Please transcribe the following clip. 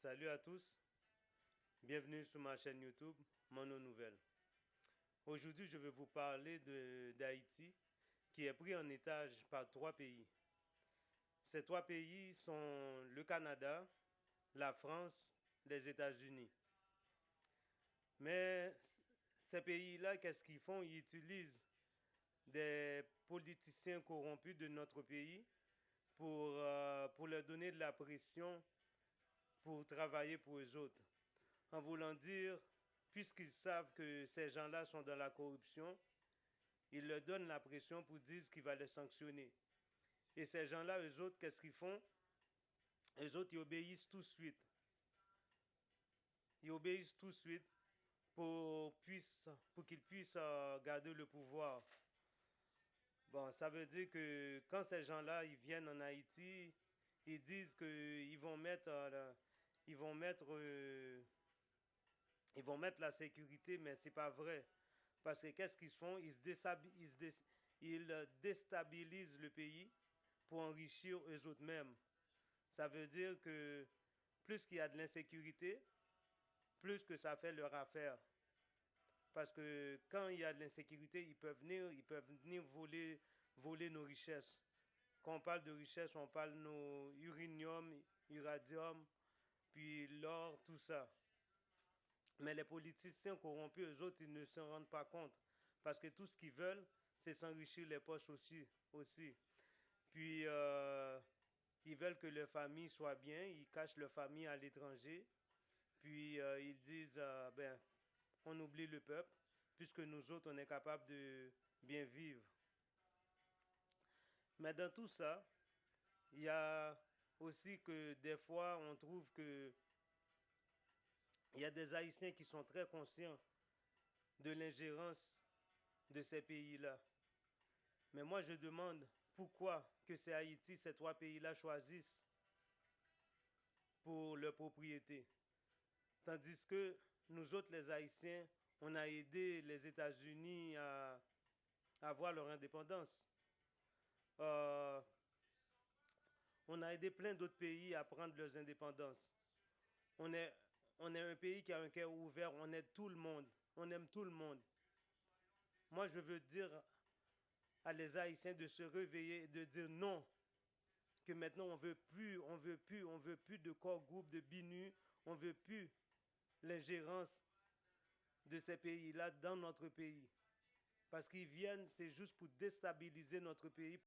Salut à tous, bienvenue sur ma chaîne YouTube, Mono Nouvelle. Aujourd'hui, je vais vous parler d'Haïti, qui est pris en étage par trois pays. Ces trois pays sont le Canada, la France, les États-Unis. Mais ces pays-là, qu'est-ce qu'ils font? Ils utilisent des politiciens corrompus de notre pays pour leur donner de la pression pour travailler pour eux autres. En voulant dire, puisqu'ils savent que ces gens-là sont dans la corruption, ils leur donnent la pression pour dire qu'il va les sanctionner. Et ces gens-là, eux autres, qu'est-ce qu'ils font? Eux autres, ils obéissent tout de suite. Ils obéissent tout de suite pour qu'ils puissent garder le pouvoir. Bon, ça veut dire que quand ces gens-là, ils viennent en Haïti, ils disent qu'ils vont mettre, ils vont mettre, ils vont mettre la sécurité, mais c'est pas vrai. Parce que qu'est-ce qu'ils font? Ils déstabilisent le pays pour enrichir eux autres mêmes. Ça veut dire que plus qu'il y a de l'insécurité, plus que ça fait leur affaire. Parce que quand il y a de l'insécurité, ils peuvent venir voler nos richesses. Quand on parle de richesses, on parle de nos uranium, uradium, puis l'or, tout ça. Mais les politiciens corrompus, eux autres, ils ne se rendent pas compte. Parce que tout ce qu'ils veulent, c'est s'enrichir les poches aussi. Puis, ils veulent que leur famille soit bien, ils cachent leur famille à l'étranger. Puis, ils disent, ben, on oublie le peuple, puisque nous autres, on est capable de bien vivre. Mais dans tout ça, il y a aussi que des fois, on trouve que il y a des Haïtiens qui sont très conscients de l'ingérence de ces pays-là. Mais moi, je demande pourquoi que c'est Haïti, ces trois pays-là choisissent pour leur propriété. Tandis que nous autres, les Haïtiens, on a aidé les États-Unis à avoir leur indépendance. Euh, on a aidé plein d'autres pays à prendre leurs indépendances. On est, on est un pays qui a un cœur ouvert, on aide tout le monde, on aime tout le monde. Moi, je veux dire à les Haïtiens de se réveiller et de dire non, que maintenant on veut plus de corps groupe, de BINU, on veut plus l'ingérence de ces pays-là dans notre pays. Parce qu'ils viennent, c'est juste pour déstabiliser notre pays.